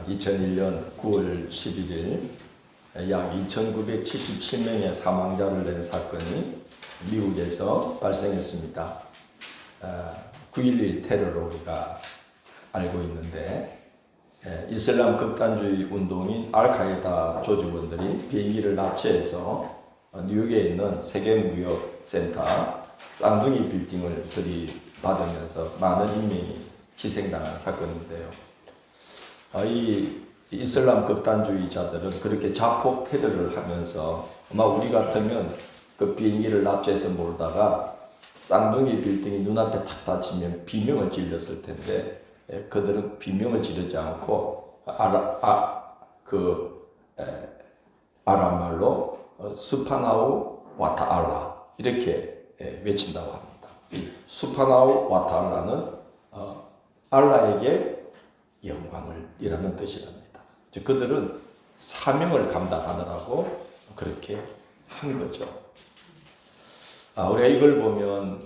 2001년 9월 11일 약 2,977명의 사망자를 낸 사건이 미국에서 발생했습니다. 9.11 테러로 우리가 알고 있는데, 이슬람 극단주의 운동인 알카에다 조직원들이 비행기를 납치해서 뉴욕에 있는 세계무역센터 쌍둥이 빌딩을 들이받으면서 많은 인명이 희생당한 사건인데요. 이 이슬람 극단주의자들은 그렇게 자폭 테러를 하면서 아마 우리 같으면 그 비행기를 납치해서 몰다가 쌍둥이 빌딩이 눈앞에 탁 닫히면 비명을 질렀을 텐데, 그들은 비명을 지르지 않고 아랍말로 수파나우 와타알라 이렇게 외친다고 합니다. 수파나우 와타알라는 알라에게 영광을 이라는 뜻이랍니다. 그들은 사명을 감당하느라고 그렇게 한 거죠. 우리가 이걸 보면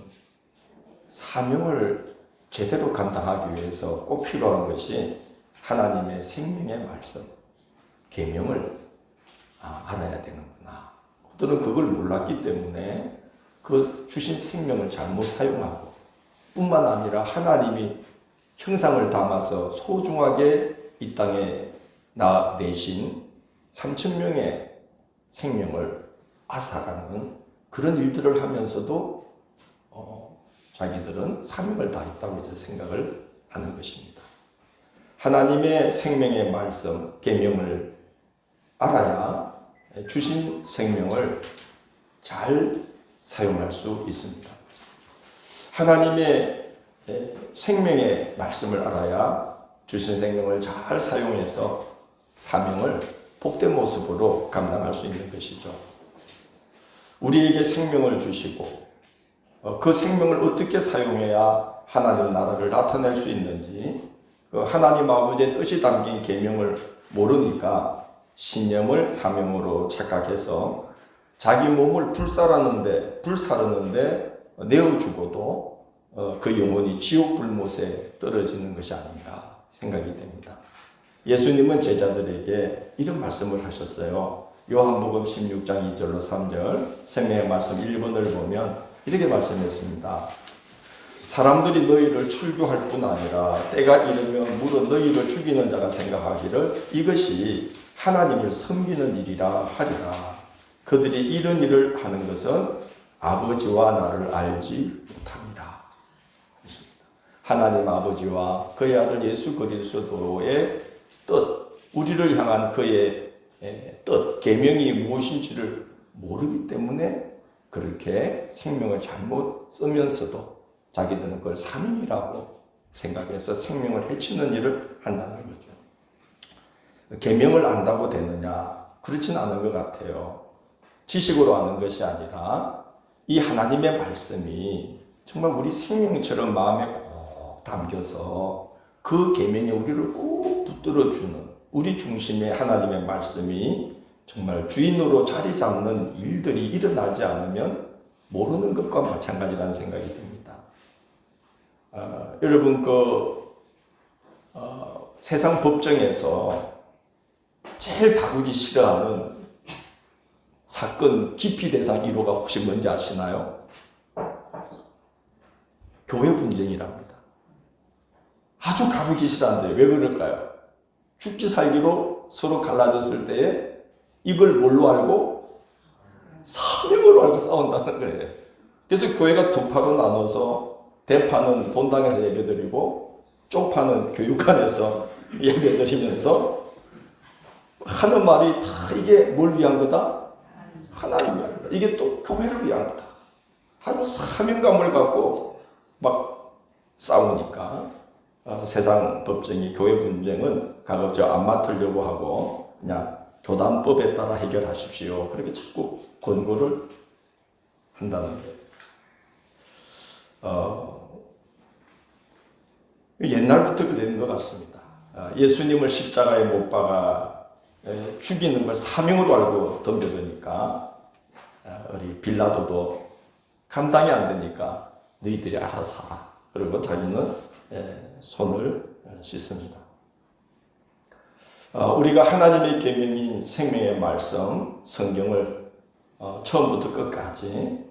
사명을 제대로 감당하기 위해서 꼭 필요한 것이 하나님의 생명의 말씀, 계명을 알아야 되는구나. 그들은 그걸 몰랐기 때문에 그 주신 생명을 잘못 사용하고, 뿐만 아니라 하나님이 형상을 담아서 소중하게 이 땅에 내신 3,000명의 생명을 앗아가는 그런 일들을 하면서도 자기들은 사명을 다했다고 이제 생각을 하는 것입니다. 하나님의 생명의 말씀, 계명을 알아야 주신 생명을 잘 사용할 수 있습니다. 하나님의 생명의 말씀을 알아야 주신 생명을 잘 사용해서 사명을 복된 모습으로 감당할 수 있는 것이죠. 우리에게 생명을 주시고 그 생명을 어떻게 사용해야 하나님 나라를 나타낼 수 있는지, 하나님 아버지의 뜻이 담긴 계명을 모르니까 신념을 사명으로 착각해서 자기 몸을 불사르는데 내어주고도 그 영혼이 지옥 불못에 떨어지는 것이 아닌가 생각이 됩니다. 예수님은 제자들에게 이런 말씀을 하셨어요. 요한복음 16장 2절로 3절 생명의 말씀 1번을 보면 이렇게 말씀했습니다. 사람들이 너희를 출교할 뿐 아니라 때가 이르면 물어 너희를 죽이는 자가 생각하기를 이것이 하나님을 섬기는 일이라 하리라. 그들이 이런 일을 하는 것은 아버지와 나를 알지 못합니다. 하나님 아버지와 그의 아들 예수 그리스도의 뜻, 우리를 향한 그의 뜻, 계명이 무엇인지를 모르기 때문에 그렇게 생명을 잘못 쓰면서도 자기들은 그걸 사명이라고 생각해서 생명을 해치는 일을 한다는 거죠. 계명을 안다고 되느냐? 그렇진 않은 것 같아요. 지식으로 아는 것이 아니라 이 하나님의 말씀이 정말 우리 생명처럼 마음에 꼭 담겨서 그 계명에 우리를 꼭 붙들어주는 우리 중심의 하나님의 말씀이 정말 주인으로 자리 잡는 일들이 일어나지 않으면 모르는 것과 마찬가지라는 생각이 듭니다. 여러분 세상 법정에서 제일 다루기 싫어하는 사건 기피 대상 1호가 혹시 뭔지 아시나요? 교회 분쟁이랍니다. 아주 다루기 싫어한대요. 왜 그럴까요? 죽기 살기로 서로 갈라졌을 때에 이걸 뭘로 알고? 사명으로 알고 싸운다는 거예요. 그래서 교회가 두 파로 나눠서 대파는 본당에서 예배드리고 쪽파는 교육관에서 예배드리면서 하는 말이 다 이게 뭘 위한 거다? 하나님 위한 거다. 이게 또 교회를 위한 거다. 하루 사명감을 갖고 막 싸우니까 세상 법정이 교회 분쟁은 가급적 안 맡으려고 하고 그냥 교단법에 따라 해결하십시오. 그렇게 자꾸 권고를 한다는 거예요. 옛날부터 그랬는 것 같습니다. 예수님을 십자가에 못 박아 죽이는 걸 사명으로 알고 덤벼드니까 우리 빌라도도 감당이 안 되니까 너희들이 알아서 하라. 그리고 자기는 손을 씻습니다. 우리가 하나님의 계명인 생명의 말씀, 성경을 처음부터 끝까지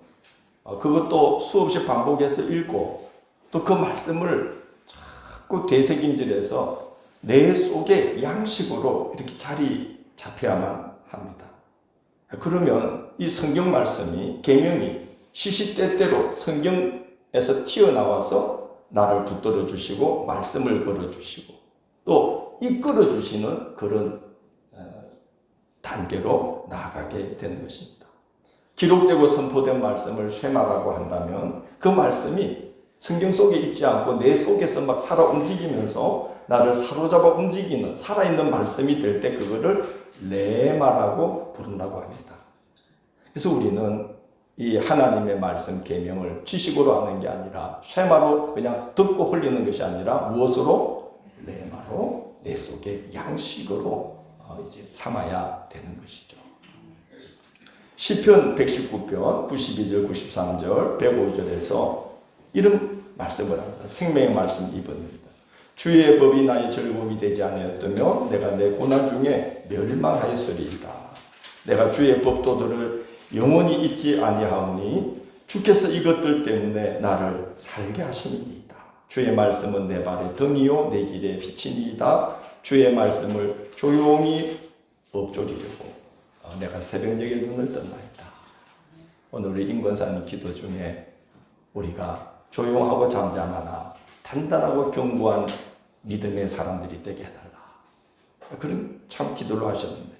그것도 수없이 반복해서 읽고 또 그 말씀을 자꾸 되새김질해서 내 속에 양식으로 이렇게 자리 잡혀야만 합니다. 그러면 이 성경 말씀이, 계명이 시시때때로 성경에서 튀어나와서 나를 붙들어 주시고 말씀을 걸어 주시고 또 이끌어 주시는 그런 단계로 나아가게 되는 것입니다. 기록되고 선포된 말씀을 쇠마라고 한다면 그 말씀이 성경 속에 있지 않고 내 속에서 막 살아 움직이면서 나를 사로잡아 움직이는 살아있는 말씀이 될 때 그거를 레마라고 부른다고 합니다. 그래서 우리는 이 하나님의 말씀 계명을 지식으로 하는 게 아니라 쇠마로 그냥 듣고 흘리는 것이 아니라 무엇으로? 레마로 내 속에 양식으로 이제 삼아야 되는 것이죠. 시편 119편 92절 93절 105절에서 이런 말씀을 합니다. 생명의 말씀 2번입니다. 주의 법이 나의 즐거움이 되지 아니하였다면 내가 내 고난 중에 멸망하였으리이다. 내가 주의 법도들을 영원히 잊지 아니하오니 주께서 이것들 때문에 나를 살게 하시니이다. 주의 말씀은 내 발의 등이요 내 길의 빛이니이다. 주의 말씀을 조용히 엎조리려고 내가 새벽녘에 눈을 떴나이다. 오늘 우리 임권사님 기도 중에 우리가 조용하고 잠잠하나 단단하고 견고한 믿음의 사람들이 되게 해달라. 그런 참 기도를 하셨는데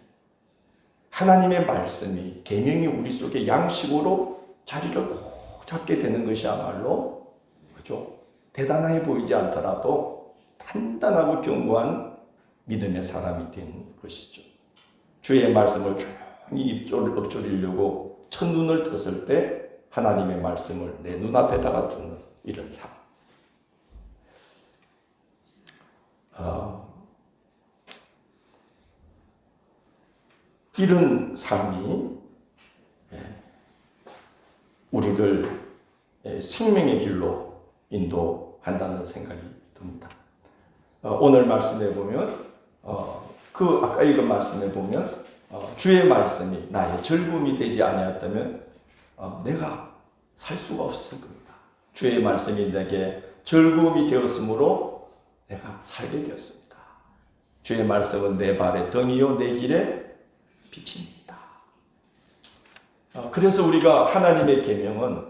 하나님의 말씀이 계명이 우리 속에 양식으로 자리를 꼭 잡게 되는 것이야말로 그죠? 대단해 보이지 않더라도 단단하고 견고한 믿음의 사람이 된 것이죠. 주의 말씀을 조용히 입조를 엎조리려고 첫눈을 떴을 때 하나님의 말씀을 내 눈앞에다가 두는 이런 삶. 이런 삶이 우리를 생명의 길로 인도한다는 생각이 듭니다. 오늘 말씀에 보면 그 아까 읽은 말씀에 보면 주의 말씀이 나의 즐거움이 되지 아니었다면 내가 살 수가 없었을 겁니다. 주의 말씀이 내게 즐거움이 되었으므로 내가 살게 되었습니다. 주의 말씀은 내 발의 등이요 내 길의 빛입니다. 그래서 우리가 하나님의 계명은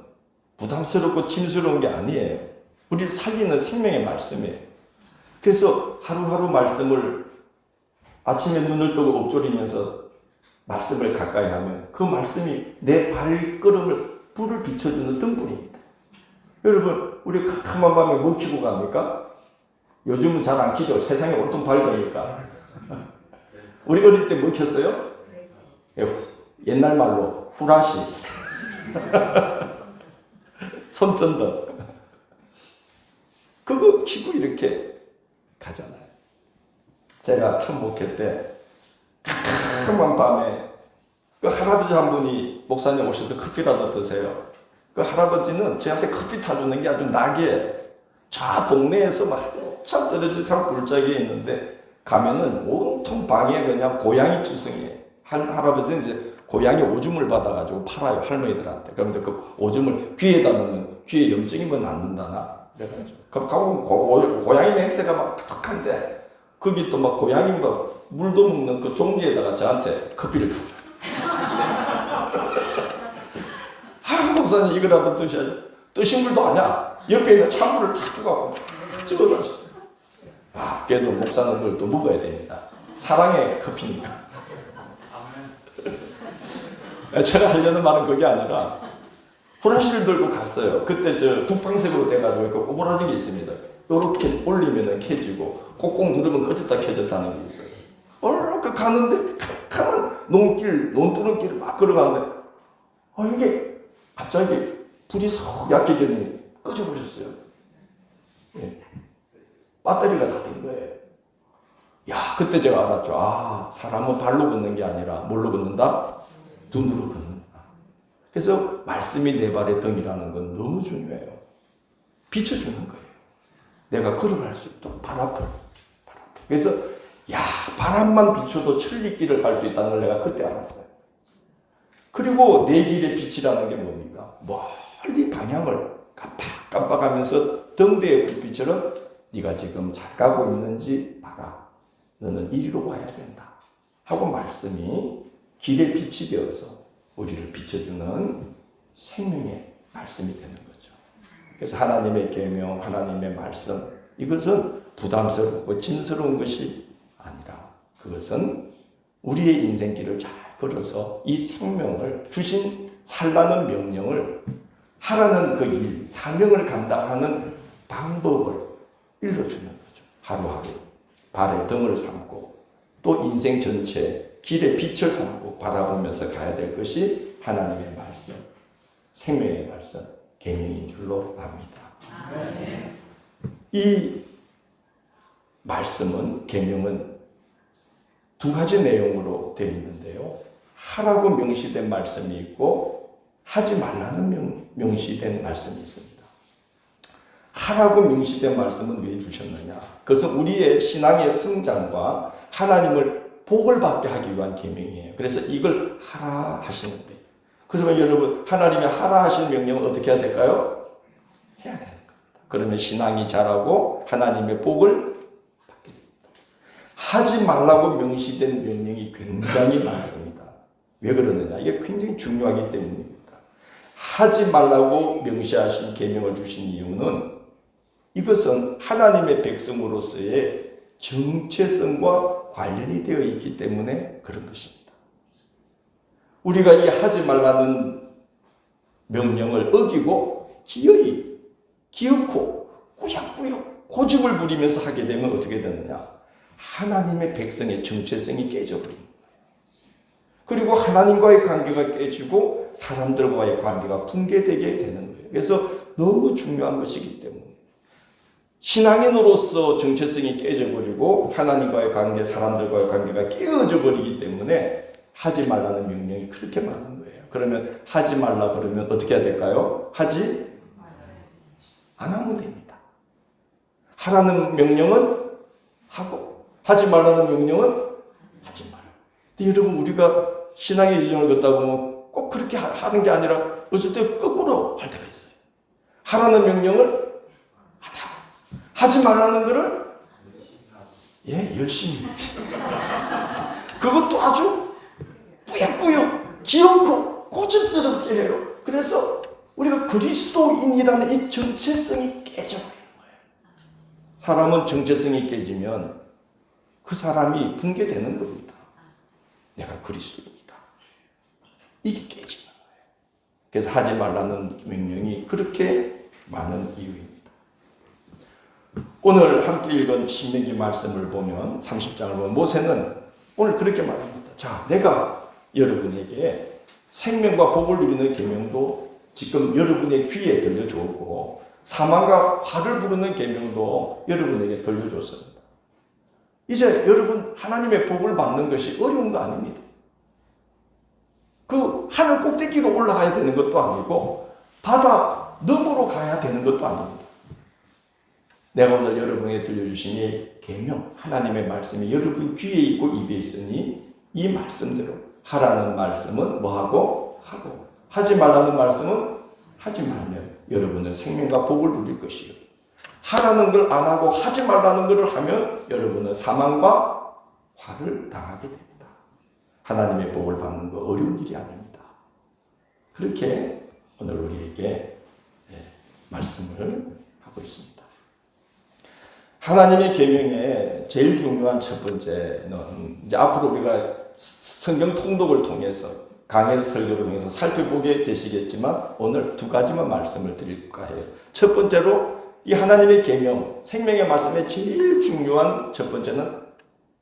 부담스럽고 짐스러운 게 아니에요. 우리를 살리는 생명의 말씀이에요. 그래서 하루하루 말씀을 아침에 눈을 뜨고 엎조리면서 말씀을 가까이 하면 그 말씀이 내 발걸음을 불을 비춰주는 등불입니다. 여러분 우리 캄캄한 밤에 뭐 켜고 갑니까? 요즘은 잘 안 켜죠. 세상이 온통 밝으니까. 우리 어릴 때 뭐 켰어요? 옛날 말로 후라시 손전등 그거 켜고 이렇게 가잖아요. 제가 참 목회 때 캄캄한 밤에 그 할아버지 한 분이 목사님 오셔서 커피라도 드세요. 그 할아버지는 저한테 커피 타주는 게 아주 낙이에요. 저 동네에서 막 한참 떨어진 산 골짜기에 있는데 가면은 온통 방에 그냥 고양이 투성이에요. 할아버지는 이제 고양이 오줌을 받아가지고 팔아요, 할머니들한테. 그러면서 그 오줌을 귀에다 넣으면 귀에 염증이 뭐 낫는다나 그래가지고 그럼 고양이 냄새가 막 탁탁한데 거기 또 막 고양이 막 물도 먹는 그 종지에다가 저한테 커피를 타줘요. 목사님 이거라도 드셔야죠. 뜨신 물도 아니야. 옆에 있는 찬물을 탁 끼고 찍어가지고. 그래도 목사는 그걸 또 먹어야 됩니다. 사랑의 커피니까. 제가 하려는 말은 그게 아니라 후라시를 들고 갔어요. 그때 저 국방색으로 돼가지고 그 오버라진 게 있습니다. 이렇게 올리면은 켜지고 꼭꼭 누르면 꺼졌다 켜졌다는 게 있어요. 이렇게 가는데 캄캄한 논두렁길을 막 걸어가는데 이게 갑자기 불이 쏙 약해졌더니 꺼져버렸어요. 배터리가 다 된 거예요. 그때 제가 알았죠. 사람은 발로 걷는 게 아니라 뭘로 걷는다? 눈으로 걷는다. 그래서 말씀이 내 발의 등이라는 건 너무 중요해요. 비춰주는 거예요. 내가 걸어갈 수 있도록 발 앞을. 그래서 야, 바람만 비춰도 천리길을 갈 수 있다는 걸 내가 그때 알았어요. 그리고 내 길의 빛이라는 게 뭡니까? 멀리 방향을 깜빡깜빡하면서 등대의 불빛처럼 네가 지금 잘 가고 있는지 봐라. 너는 이리로 와야 된다. 하고 말씀이 길의 빛이 되어서 우리를 비춰주는 생명의 말씀이 되는 거죠. 그래서 하나님의 계명, 하나님의 말씀, 이것은 부담스럽고 짐스러운 것이 아니라 그것은 우리의 인생길을 잘 걸어서 이 생명을 주신 살라는 명령을 하라는 그 일, 사명을 감당하는 방법을 일러주는 거죠. 하루하루 발에 등을 삼고 또 인생 전체 길의 빛을 삼고 바라보면서 가야 될 것이 하나님의 말씀, 생명의 말씀, 계명인 줄로 압니다. 이 말씀은, 계명은 두 가지 내용으로 되어 있는데요. 하라고 명시된 말씀이 있고 하지 말라는 명시된 말씀이 있습니다. 하라고 명시된 말씀은 왜 주셨느냐? 그것은 우리의 신앙의 성장과 하나님을 복을 받게 하기 위한 계명이에요. 그래서 이걸 하라 하시는 거예요. 그러면 여러분, 하나님이 하라 하시는 명령은 어떻게 해야 될까요? 해야 되는 겁니다. 그러면 신앙이 자라고 하나님의 복을 받게 됩니다. 하지 말라고 명시된 명령이 굉장히 많습니다. 왜 그러느냐? 이게 굉장히 중요하기 때문입니다. 하지 말라고 명시하신 계명을 주신 이유는 이것은 하나님의 백성으로서의 정체성과 관련이 되어 있기 때문에 그런 것입니다. 우리가 이 하지 말라는 명령을 어기고 기어코 꾸역꾸역 고집을 부리면서 하게 되면 어떻게 되느냐? 하나님의 백성의 정체성이 깨져버립니다. 그리고 하나님과의 관계가 깨지고 사람들과의 관계가 붕괴되게 되는 거예요. 그래서 너무 중요한 것이기 때문에 신앙인으로서 정체성이 깨져버리고 하나님과의 관계, 사람들과의 관계가 깨어져 버리기 때문에 하지 말라는 명령이 그렇게 많은 거예요. 그러면 하지 말라 그러면 어떻게 해야 될까요? 하지 안 하면 됩니다. 하라는 명령은 하고 하지 말라는 명령은 하지 마라. 근데 여러분, 우리가 신앙의 여정을 걷다 보면 꼭 그렇게 하는 게 아니라 어쩔 때 거꾸로 할 때가 있어요. 하라는 명령을 안 하고 하지 말라는 것을 열심히 그것도 아주 꾸역꾸역 기어코 고집스럽게 해요. 그래서 우리가 그리스도인이라는 이 정체성이 깨져버리는 거예요. 사람은 정체성이 깨지면 그 사람이 붕괴되는 겁니다. 내가 그리스도인이다. 이게 깨지는 거예요. 그래서 하지 말라는 명령이 그렇게 많은 이유입니다. 오늘 함께 읽은 신명기 말씀을 보면 30장을 보면 모세는 오늘 그렇게 말합니다. 자, 내가 여러분에게 생명과 복을 누리는 계명도 지금 여러분의 귀에 들려주었고 사망과 화를 부르는 계명도 여러분에게 들려줬습니다. 이제 여러분 하나님의 복을 받는 것이 어려운 거 아닙니다. 그 하늘 꼭대기로 올라가야 되는 것도 아니고 바다 너머로 가야 되는 것도 아닙니다. 내가 오늘 여러분에게 들려주신 이 계명, 하나님의 말씀이 여러분 귀에 있고 입에 있으니 이 말씀대로 하라는 말씀은 뭐하고? 하고 하지 말라는 말씀은 하지 말면 여러분은 생명과 복을 누릴 것이요. 하라는 걸 안 하고 하지 말라는 것을 하면 여러분은 사망과 화를 당하게 됩니다. 하나님의 복을 받는 거 어려운 일이 아닙니다. 그렇게 오늘 우리에게 말씀을 하고 있습니다. 하나님의 계명의 제일 중요한 첫 번째는 이제 앞으로 우리가 성경 통독을 통해서 강해서 설교를 통해서 살펴보게 되시겠지만 오늘 두 가지만 말씀을 드릴까 해요. 첫 번째로 이 하나님의 계명, 생명의 말씀의 제일 중요한 첫 번째는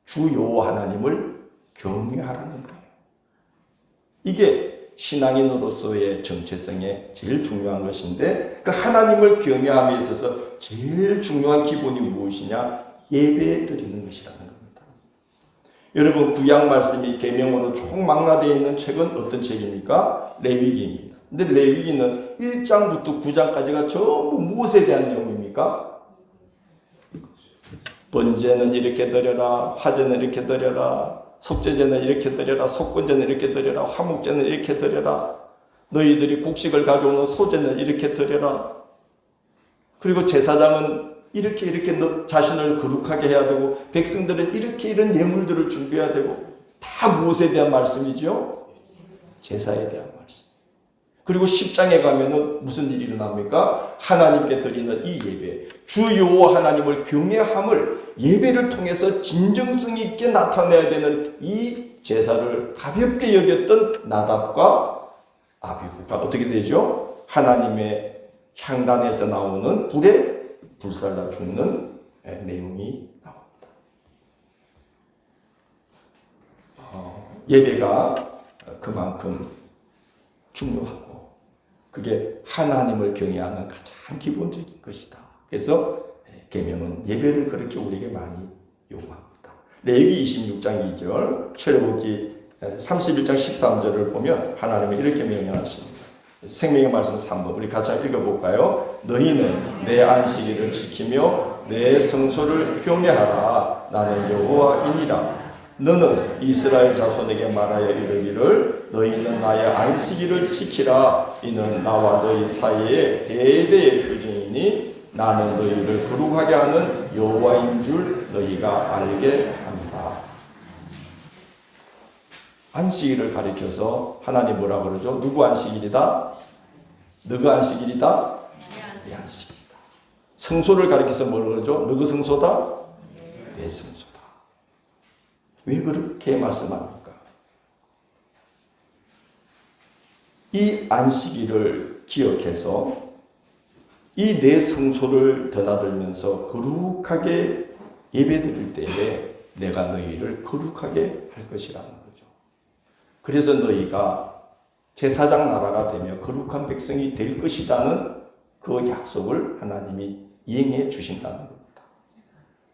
주 여호와 하나님을 경외하라는 거예요. 이게 신앙인으로서의 정체성의 제일 중요한 것인데 그 하나님을 경외함에 있어서 제일 중요한 기본이 무엇이냐? 예배 드리는 것이라는 겁니다. 여러분 구약 말씀이 계명으로 총망라되어 있는 책은 어떤 책입니까? 레위기입니다. 근데 레위기는 1장부터 9장까지가 전부 무엇에 대한 내용입니까? 번제는 이렇게 드려라, 화제는 이렇게 드려라, 속죄제는 이렇게 드려라, 속건제는 이렇게 드려라, 화목제는 이렇게 드려라, 너희들이 곡식을 가져오는 소제는 이렇게 드려라. 그리고 제사장은 이렇게 너 자신을 거룩하게 해야 되고, 백성들은 이렇게 이런 예물들을 준비해야 되고, 다 무엇에 대한 말씀이죠? 제사에 대한 말씀. 그리고 10장에 가면은 무슨 일이 일어납니까? 하나님께 드리는 이 예배, 주 여호와 하나님을 경외함을 예배를 통해서 진정성 있게 나타내야 되는 이 제사를 가볍게 여겼던 나답과 아비후가 어떻게 되죠? 하나님의 향단에서 나오는 불에 불살라 죽는 내용이 나옵니다. 예배가 그만큼 중요하고, 그게 하나님을 경외하는 가장 기본적인 것이다. 그래서 계명은 예배를 그렇게 우리에게 많이 요구합니다. 레위기 26장 2절, 출애굽기 31장 13절을 보면 하나님이 이렇게 명령하십니다. 생명의 말씀 3번 우리 같이 읽어볼까요? 너희는 내 안식일을 지키며 내 성소를 경외하라. 나는 여호와이니라. 너는 이스라엘 자손에게 말하여 이르기를 너희는 나의 안식일을 지키라. 이는 나와 너희 사이에 대대의 표징이니 나는 너희를 거룩하게 하는 여호와인 줄 너희가 알게 합니다. 안식일을 가리켜서 하나님 뭐라 그러죠? 누구 안식일이다? 너가 안식일이다? 내 안식일이다. 성소를 가리켜서 뭐라 그러죠? 너가 성소다? 내 성소다. 왜 그렇게 말씀합니까? 이 안식일을 기억해서 이 내 성소를 드나들면서 거룩하게 예배드릴 때에 내가 너희를 거룩하게 할 것이라는 거죠. 그래서 너희가 제사장 나라가 되며 거룩한 백성이 될 것이라는 그 약속을 하나님이 이행해 주신다는 겁니다.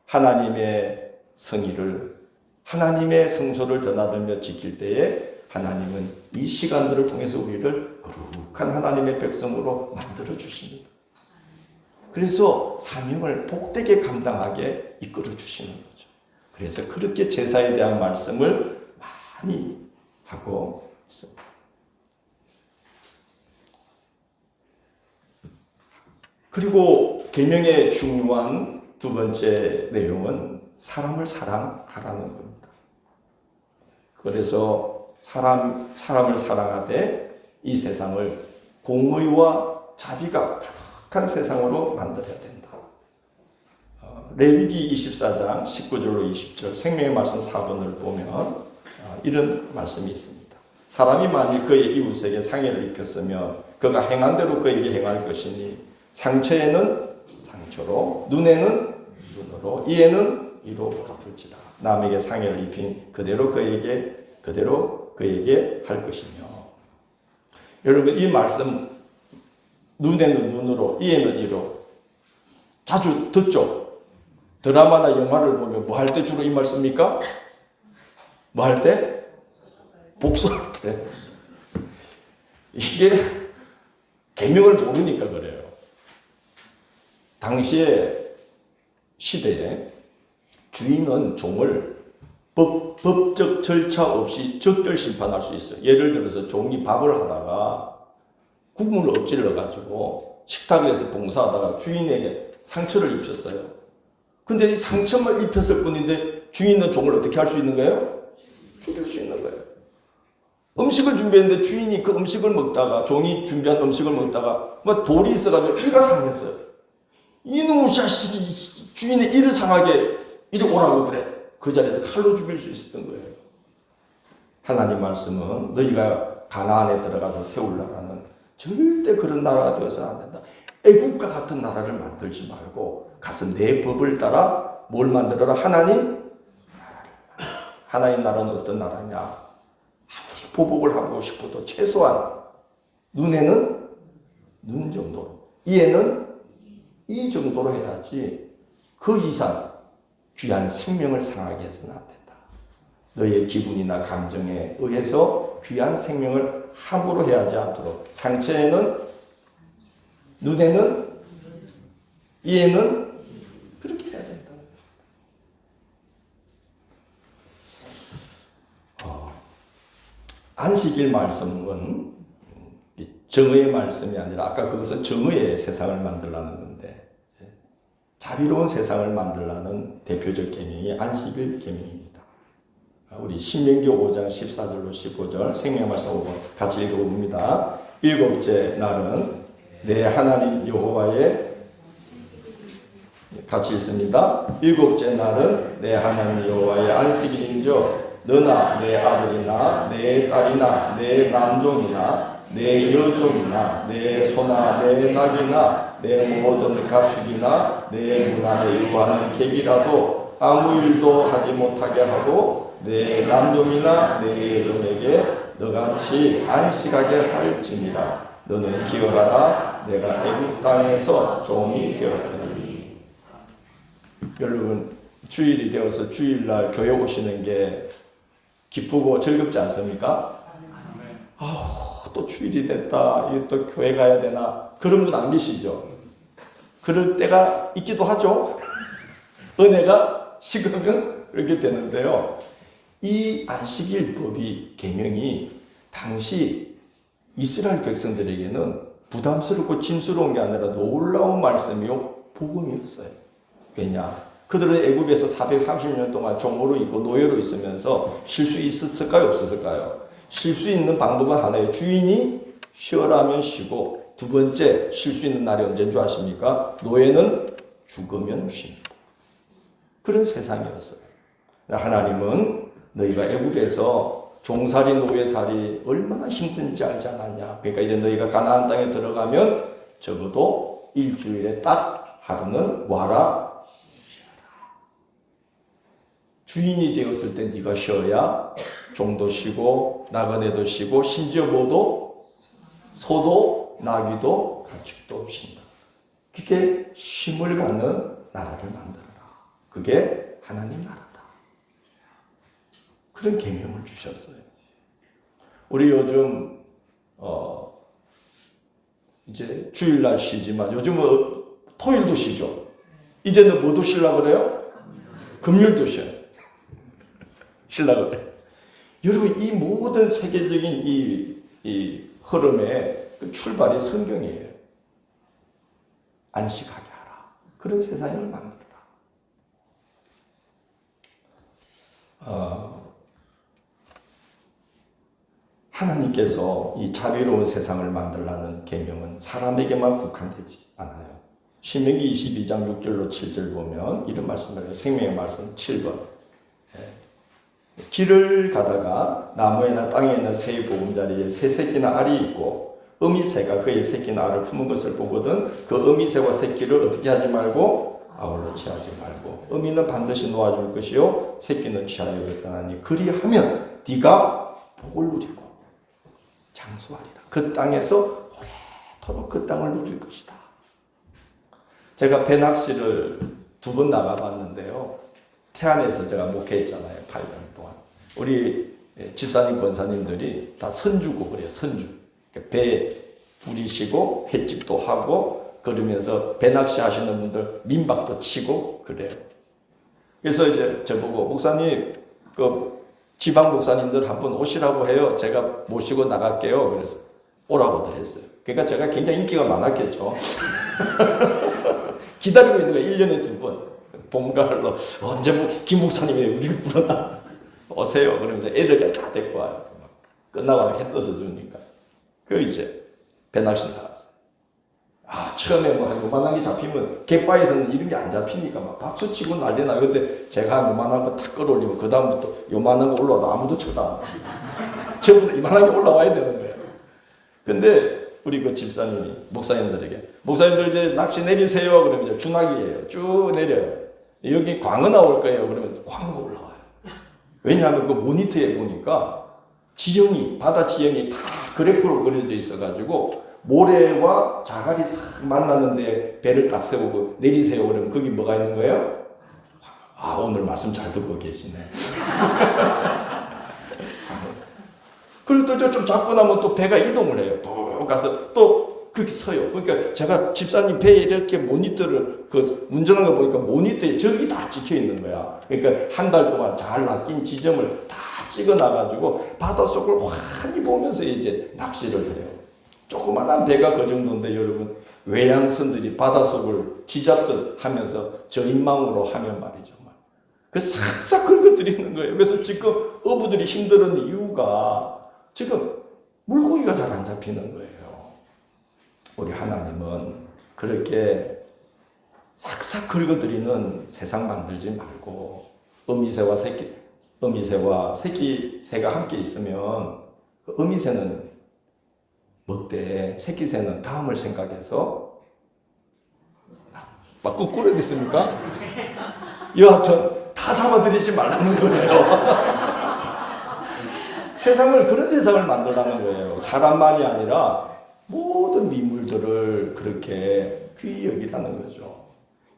하나님의 성의를, 하나님의 성소를 드나들며 지킬 때에 하나님은 이 시간들을 통해서 우리를 거룩한 하나님의 백성으로 만들어 주십니다. 그래서 사명을 복되게 감당하게 이끌어 주시는 거죠. 그래서 그렇게 제사에 대한 말씀을 많이 하고 있습니다. 그리고 계명의 중요한 두 번째 내용은 사람을 사랑하라는 겁니다. 그래서 사람을 사랑하되 이 세상을 공의와 자비가 가득한 세상으로 만들어야 된다. 레위기 24장 19절로 20절 생명의 말씀 4번을 보면 이런 말씀이 있습니다. 사람이 만일 그의 이웃에게 상해를 입혔으면 그가 행한 대로 그에게 행할 것이니 상처에는 상처로 눈에는 눈으로 이에는 이로 갚을지라. 남에게 상해를 입힌 그대로 그에게 할 것이며. 여러분 이 말씀 눈에는 눈으로 이에는 이로 자주 듣죠. 드라마나 영화를 보면 뭐 할 때 주로 이 말씀입니까? 뭐 할 때? 복수할 때. 이게 계명을 모르니까 그래요. 당시의 시대에 주인은 종을 법적 절차 없이 적절 심판할 수 있어요. 예를 들어서 종이 밥을 하다가 국물을 엎질러가지고 식탁에서 봉사하다가 주인에게 상처를 입혔어요. 근데 이 상처만 입혔을 뿐인데 주인은 종을 어떻게 할 수 있는 거예요? 죽일 수 있는 거예요. 음식을 준비했는데 주인이 그 음식을 먹다가, 종이 준비한 음식을 먹다가 막 돌이 있어가지고 이가 상했어요. 이놈의 자식이 주인의 이를 상하게 이리 오라고 그래. 그 자리에서 칼로 죽일 수 있었던 거예요. 하나님 말씀은 너희가 가나안에 들어가서 세울 나라는 절대 그런 나라가 되어서는 안 된다. 애국과 같은 나라를 만들지 말고 가서 내 법을 따라 뭘 만들어라? 하나님 나라를. 하나님 나라는 어떤 나라냐? 아무리 보복을 하고 싶어도 최소한 눈에는 눈 정도로, 이에는 이 정도로 해야지 그 이상 귀한 생명을 상하게 해서는 안 된다. 너의 기분이나 감정에 의해서 귀한 생명을 함부로 해하지 않도록 상처에는 눈에는 이에는 그렇게 해야 된다. 안식일 말씀은 정의의 말씀이 아니라 아까 그것은 정의의 세상을 만들라는 건데 자비로운 세상을 만들라는 대표적 계명이 안식일 계명입니다. 우리 신명기 5장 14절로 15절 생명의 말씀 5번 같이 읽어봅니다. 일곱째 날은 내 하나님 여호와의 같이 있습니다. 일곱째 날은 내 하나님 여호와의 안식일인즉 너나 내 아들이나 내 딸이나 내 남종이나 내 여종이나 내 소나 내 낙이나 내 모든 가축이나 내 문 안에 유하는 객이라도 아무 일도 하지 못하게 하고 내 남종이나 내 여종에게 너같이 안식하게 할지니라. 너는 기억하라. 내가 애굽 땅에서 종이 되었더니. 여러분 주일이 되어서 주일날 교회 오시는 게 기쁘고 즐겁지 않습니까? 또 주일이 됐다. 이거 또 교회 가야 되나? 그런 분 안 계시죠? 그럴 때가 있기도 하죠. 은혜가 식으면 그렇게 되는데요. 이 안식일법이 계명이 당시 이스라엘 백성들에게는 부담스럽고 짐스러운 게 아니라 놀라운 말씀이요 복음이었어요. 왜냐? 그들은 애굽에서 430년 동안 종으로 있고 노예로 있으면서 쉴 수 있었을까요? 없었을까요? 쉴 수 있는 방법은 하나예요. 주인이 쉬어라면 쉬고, 두 번째 쉴 수 있는 날이 언제인 줄 아십니까? 노예는 죽으면 쉽니다. 그런 세상이었어요. 하나님은 너희가 애굽에서 종살이 노예살이 얼마나 힘든지 알지 않았냐. 그러니까 이제 너희가 가나안 땅에 들어가면 적어도 일주일에 딱 하루는 와라. 주인이 되었을 때 네가 쉬어야 종도 쉬고 나그네도 쉬고 심지어 뭐도 소도 나귀도 가축도 쉰다. 그게 쉼을 갖는 나라를 만들어라. 그게 하나님 나라다. 그런 계명을 주셨어요. 우리 요즘 이제 주일날 쉬지만 요즘은 토요일도 쉬죠. 이제는 뭐도 쉬려고 그래요? 금요일도 쉬어요. 쉬려고 그래요. 여러분 이 모든 세계적인 이 흐름의 그 출발이 성경이에요. 안식하게 하라. 그런 세상을 만들어라. 하나님께서 이 자비로운 세상을 만들라는 계명은 사람에게만 국한되지 않아요. 신명기 22장 6절로 7절 보면 이런 말씀을 해요. 생명의 말씀 7번. 길을 가다가 나무에나 땅에 있는 새의 보금자리에 새 새끼나 알이 있고 어미새가 그의 새끼나 알을 품은 것을 보거든 그 어미새와 새끼를 어떻게 하지 말고 아울러 취하지 말고 어미는 반드시 놓아줄 것이요 새끼는 취하여 떠나니 그리하면 네가 복을 누리고 장수하리라. 그 땅에서 오래도록 그 땅을 누릴 것이다. 제가 배낚시를 2번 나가봤는데요. 태안에서 제가 목회했잖아요. 8년 동안. 우리 집사님, 권사님들이 다 선주고 그래요. 선주. 배 부리시고 횟집도 하고 그러면서 배낚시 하시는 분들 민박도 치고 그래요. 그래서 이제 저보고 목사님 그 지방 목사님들 한번 오시라고 해요. 제가 모시고 나갈게요. 그래서 오라고들 했어요. 그러니까 제가 굉장히 인기가 많았겠죠. 기다리고 있는 거예요. 1년에 2번. 봄가을로 언제 김 목사님이 우리를 부르나 오세요. 그러면서 애들까지 다 데리고 와요. 끝나고 해 떠서 주니까. 그 이제 배낚시 나갔어요. 처음에 뭐 한 요만한 게 잡히면 갯바에서는 이런 게 안 잡히니까 막 박수 치고 난리 나요. 근데 제가 요만한 거 탁 끌어올리면 그 다음부터 요만한 거 올라와도 아무도 쳐다. 전부 다 이만한 게 올라와야 되는 거예요. 근데 우리 그 집사님이 목사님들에게 목사님들 이제 낚시 내리세요. 그러면 이제 주낚이에요. 쭉 내려요. 여기 광어 나올 거예요. 그러면 광어가 올라와요. 왜냐하면 그 모니터에 보니까 지형이 바다 지형이 다 그래프로 그려져 있어가지고 모래와 자갈이 싹 만나는데 배를 딱 세우고 내리세요. 그러면 거기 뭐가 있는 거예요? 오늘 말씀 잘 듣고 계시네. 그리고 또 좀 잡고 나면 또 배가 이동을 해요. 또 가서 또 거기 서요. 그러니까 제가 집사님 배에 이렇게 모니터를 그 운전하는 거 보니까 모니터에 저기 다 찍혀 있는 거야. 그러니까 한 달 동안 잘 낚인 지점을 다 찍어놔가지고 바닷속을 환히 보면서 이제 낚시를 해요. 조그마한 배가 그 정도인데 여러분 외양선들이 바닷속을 뒤잡듯 하면서 저인망으로 하면 말이죠. 그 싹싹 긁어들이는 거예요. 그래서 지금 어부들이 힘들은 이유가 지금 물고기가 잘 안 잡히는 거예요. 우리 하나님은 그렇게 싹싹 긁어들이는 세상 만들지 말고 어미새와 새끼새가 함께 있으면 그 어미새는 먹되 새끼새는 다음을 생각해서 막 꾸꾸려 있습니까? 여하튼 다 잡아들이지 말라는 거예요. 세상을 그런 세상을 만들라는 거예요. 사람만이 아니라 모든 미물들을 그렇게 귀히 여기라는 거죠.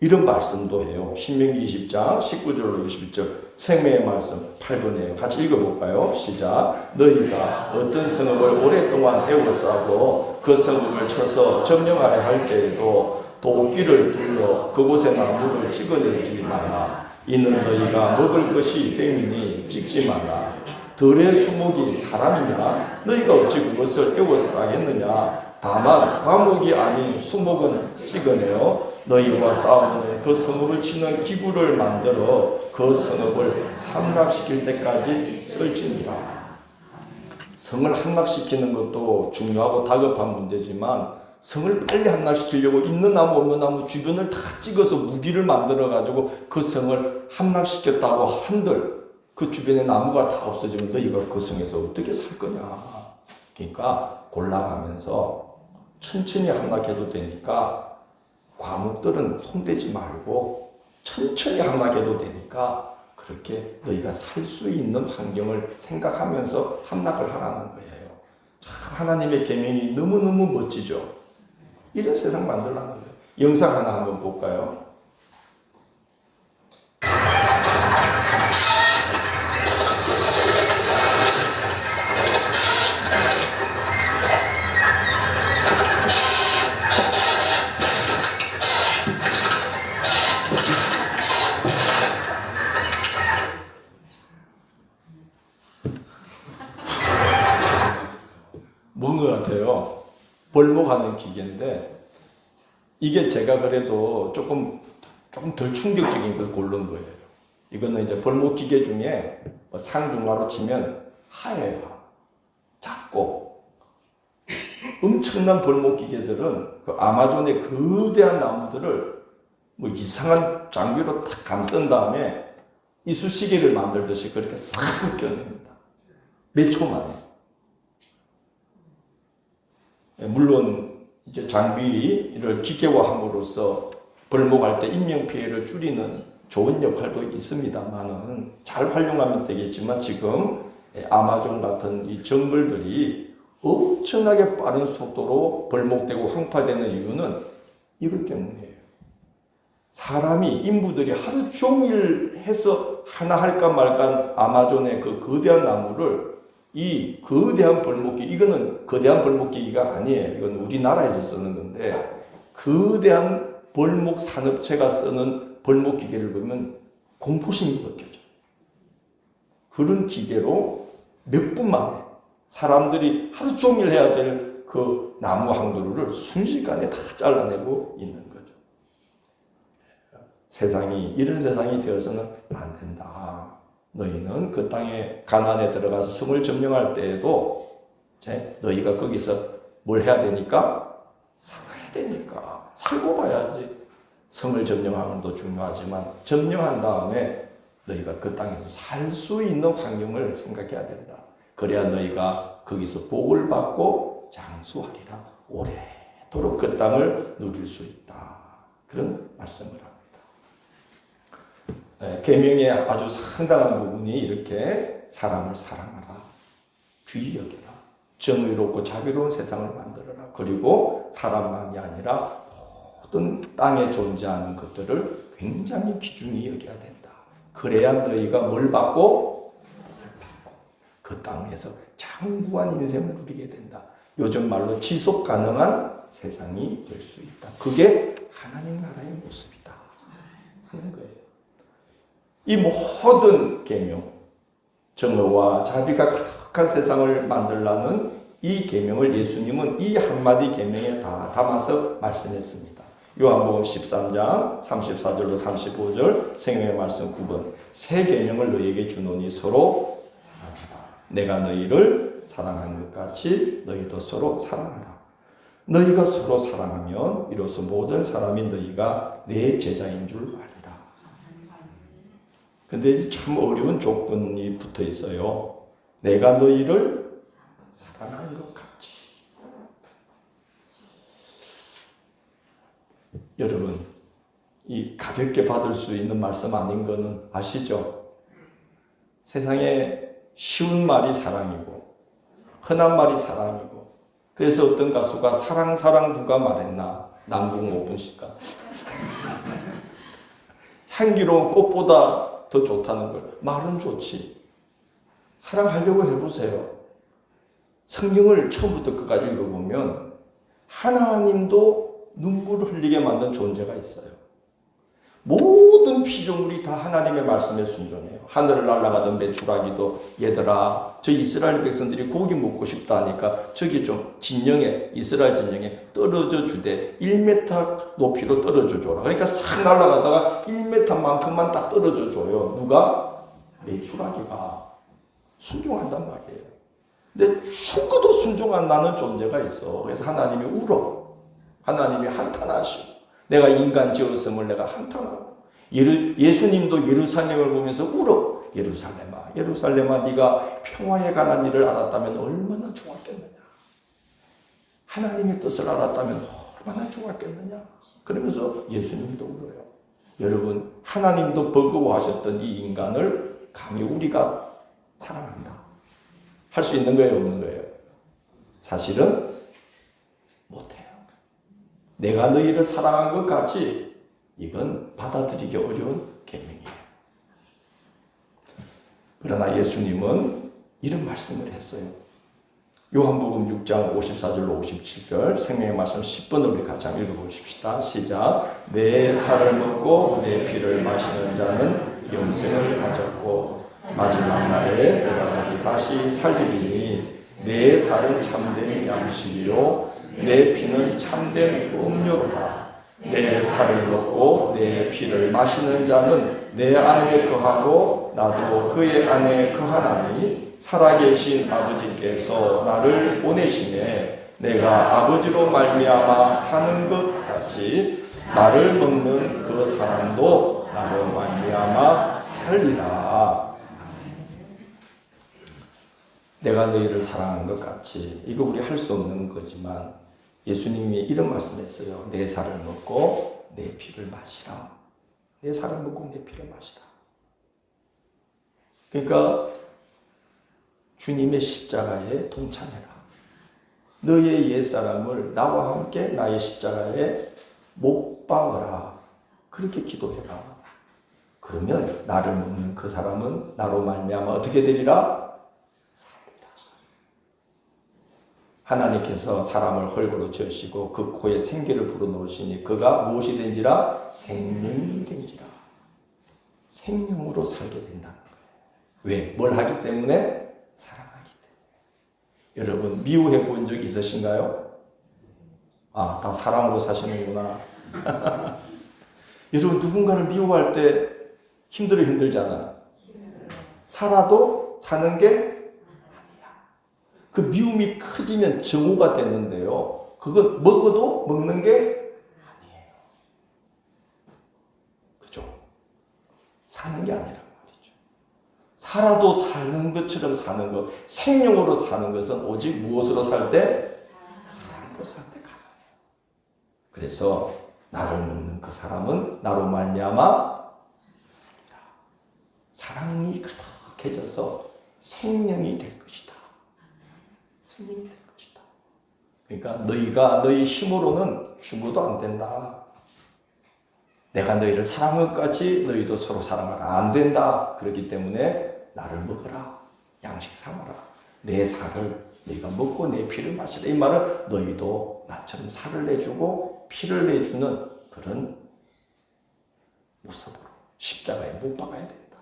이런 말씀도 해요. 신명기 20장 19절로 21절 생명의 말씀 8번이에요. 같이 읽어볼까요? 시작. 너희가 어떤 성읍을 오랫동안 에워싸고 그 성읍을 쳐서 점령하려 할 때에도 도끼를 둘러 그곳에 나무를 찍어내지 마라. 이는 너희가 먹을 것이 되미니 찍지 마라. 들의 수목이 사람이냐? 너희가 어찌 그것을 에워싸겠느냐? 다만 과목이 아닌 수목은 찍어내어 너희와 싸우는 그 성읍을 치는 기구를 만들어 그 성읍을 함락시킬 때까지 쓸지니라. 성을 함락시키는 것도 중요하고 다급한 문제지만 성을 빨리 함락시키려고 있는 나무 없는 나무 주변을 다 찍어서 무기를 만들어 가지고 그 성을 함락시켰다고 한들 그 주변에 나무가 다 없어지면 너희가 그 성에서 어떻게 살 거냐. 그러니까 골라가면서 천천히 함락해도 되니까 과목들은 손대지 말고 천천히 함락해도 되니까 그렇게 너희가 살 수 있는 환경을 생각하면서 함락을 하라는 거예요. 참 하나님의 계명이 너무너무 멋지죠. 이런 세상 만들라는 거예요. 영상 하나 한번 볼까요? 뭔 것 같아요? 벌목하는 기계인데 이게 제가 그래도 조금 덜 충격적인 걸 고른 거예요. 이거는 이제 벌목 기계 중에 상중하로 치면 하예요. 작고 엄청난 벌목 기계들은 그 아마존의 거대한 나무들을 뭐 이상한 장비로 탁 감싼 다음에 이쑤시개를 만들듯이 그렇게 싹 벗겨냅니다. 몇 초 만에. 물론 이제 장비를 기계화함으로써 벌목할 때 인명피해를 줄이는 좋은 역할도 있습니다만은 잘 활용하면 되겠지만 지금 아마존 같은 이 정글들이 엄청나게 빠른 속도로 벌목되고 황파되는 이유는 이것 때문이에요. 사람이 인부들이 하루 종일 해서 하나 할까 말까 아마존의 그 거대한 나무를 이 거대한 벌목기, 이거는 거대한 벌목기가 아니에요. 이건 우리나라에서 쓰는 건데 거대한 벌목 산업체가 쓰는 벌목 기계를 보면 공포심이 느껴져요. 그런 기계로 몇 분 만에 사람들이 하루 종일 해야 될 그 나무 한 그루를 순식간에 다 잘라내고 있는 거죠. 세상이 이런 세상이 되어서는 안 된다. 너희는 그 땅에 가나안에 들어가서 성을 점령할 때에도 너희가 거기서 뭘 해야 되니까? 살아야 되니까. 살고 봐야지. 성을 점령하는 것도 중요하지만 점령한 다음에 너희가 그 땅에서 살 수 있는 환경을 생각해야 된다. 그래야 너희가 거기서 복을 받고 장수하리라. 오래도록 그 땅을 누릴 수 있다. 그런 말씀을 합니다. 계명의 아주 상당한 부분이 이렇게 사람을 사랑하라, 귀히 여겨라, 정의롭고 자비로운 세상을 만들어라. 그리고 사람만이 아니라 모든 땅에 존재하는 것들을 굉장히 귀중히 여겨야 된다. 그래야 너희가 뭘 받고? 그 땅에서 장구한 인생을 누리게 된다. 요즘 말로 지속 가능한 세상이 될 수 있다. 그게 하나님 나라의 모습이다 하는 거예요. 이 모든 계명, 정의와 자비가 가득한 세상을 만들라는 이 계명을 예수님은 이 한마디 계명에 다 담아서 말씀했습니다. 요한복음 13장 34절로 35절 생명의 말씀 9번 새 계명을 너희에게 주노니 서로 사랑하라. 내가 너희를 사랑한 것 같이 너희도 서로 사랑하라. 너희가 서로 사랑하면 이로써 모든 사람이 너희가 내 제자인 줄 알리라. 근데 참 어려운 조건이 붙어 있어요. 내가 너희를 사랑한 것 같이. 여러분, 이 가볍게 받을 수 있는 말씀 아닌 거는 아시죠? 세상에 쉬운 말이 사랑이고 흔한 말이 사랑이고 그래서 어떤 가수가 사랑 누가 말했나? 남궁 5분씩가 향기로운 꽃보다 더 좋다는 걸. 말은 좋지. 사랑하려고 해보세요. 성경을 처음부터 끝까지 읽어보면 하나님도 눈물을 흘리게 만든 존재가 있어요. 모든 피조물이 다 하나님의 말씀에 순종해요. 하늘을 날아가던 메추라기도 얘들아 저 이스라엘 백성들이 고기 먹고 싶다 하니까 저기 좀 진영에 이스라엘 진영에 떨어져 주되 1m 높이로 떨어져 줘라. 그러니까 싹 날아가다가 1m만큼만 딱 떨어져 줘요. 누가? 메추라기가 순종한단 말이에요. 근데 죽어도 순종 안 나는 존재가 있어. 그래서 하나님이 울어. 하나님이 한탄하시고 내가 인간 지었음을 내가 한탄하고 예수님도 예루살렘을 보면서 울어. 예루살렘아 예루살렘아 네가 평화에 관한 일을 알았다면 얼마나 좋았겠느냐. 하나님의 뜻을 알았다면 얼마나 좋았겠느냐. 그러면서 예수님도 울어요. 여러분 하나님도 버거워하셨던 이 인간을 감히 우리가 사랑한다. 할 수 있는 거예요 없는 거예요? 사실은 못해요. 내가 너희를 사랑한 것 같이 이건 받아들이기 어려운 계명이에요. 그러나 예수님은 이런 말씀을 했어요. 요한복음 6장 54절로 57절 생명의 말씀 10번을 우리 같이 한번 읽어보십시다. 시작. 내 살을 먹고 내 피를 마시는 자는 영생을 가졌고 마지막 날에 내가 다시 살리리니 내 살은 참된 양식이요 내 피는 참된 음료로다. 내 살을 먹고 내 피를 마시는 자는 내 안에 거하고 나도 그의 안에 거하나니 살아계신 아버지께서 나를 보내시매 내가 아버지로 말미암아 사는 것 같이 나를 먹는 그 사람도 나로 말미암아 살리라. 내가 너희를 사랑하는 것 같이. 이거 우리 할 수 없는 거지만 예수님이 이런 말씀했어요. 내 살을 먹고 내 피를 마시라. 내 살을 먹고 내 피를 마시라. 그러니까 주님의 십자가에 동참해라. 너의 옛사람을 나와 함께 나의 십자가에 못 박아라. 그렇게 기도해라. 그러면 나를 먹는 그 사람은 나로 말미암아 어떻게 되리라? 하나님께서 사람을 헐고로 지으시고 그 코에 생기를 불어넣으시니 그가 무엇이 된지라? 생명이 된지라. 생명으로 살게 된다는 거예요. 왜? 뭘 하기 때문에? 사랑하기 때문에. 여러분 미워해 본 적 있으신가요? 아, 다 사랑으로 사시는구나. 여러분 누군가를 미워할 때 힘들잖아. 살아도 사는 게 그 미움이 커지면 증오가 되는데요. 그건 먹어도 먹는 게 아니에요. 그죠? 사는 게 아니란 말이죠. 살아도 사는 것처럼 사는 것, 생명으로 사는 것은 오직 무엇으로 살 때? 사랑으로 살 때 가능해요. 그래서 나를 먹는 그 사람은 나로 말미암아 살리라. 사랑이 가득해져서 생명이 될 것이다. 생명이 될 것이다. 그러니까 너희가 너희 힘으로는 죽어도 안 된다. 내가 너희를 사랑한 것 같이 너희도 서로 사랑하라. 안 된다. 그렇기 때문에 나를 먹어라. 양식 삼아라. 내 살을 너희가 먹고 내 피를 마시라. 이 말은 너희도 나처럼 살을 내주고 피를 내주는 그런 모습으로 십자가에 못 박아야 된다.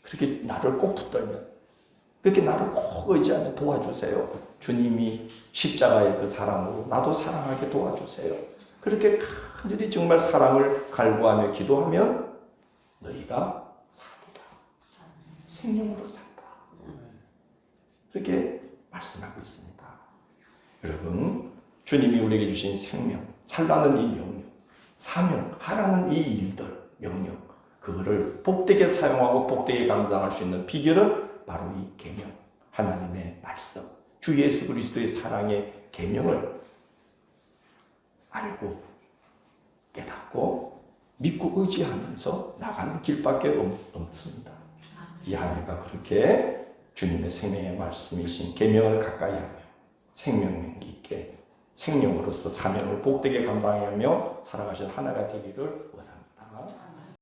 그렇게 나를 꼭 붙들면, 그렇게 나를 꼭 의지하면 도와주세요. 주님이 십자가의 그 사랑으로 나도 사랑하게 도와주세요. 그렇게 간절히 정말 사랑을 갈구하며 기도하면 너희가 살리라. 생명으로 산다. 그렇게 말씀하고 있습니다. 여러분, 주님이 우리에게 주신 생명, 살라는 이 명령, 사명, 하라는 이 일들, 명령, 그거를 복되게 사용하고 복되게 감당할 수 있는 비결은 바로 이 계명, 하나님의 말씀, 주 예수 그리스도의 사랑의 계명을 알고 깨닫고 믿고 의지하면서 나가는 길밖에 없습니다. 이 한 해가 그렇게 주님의 생명의 말씀이신 계명을 가까이 하며 생명 있게 생명으로서 사명을 복되게 감당하며 살아가신 하나가 되기를 원합니다.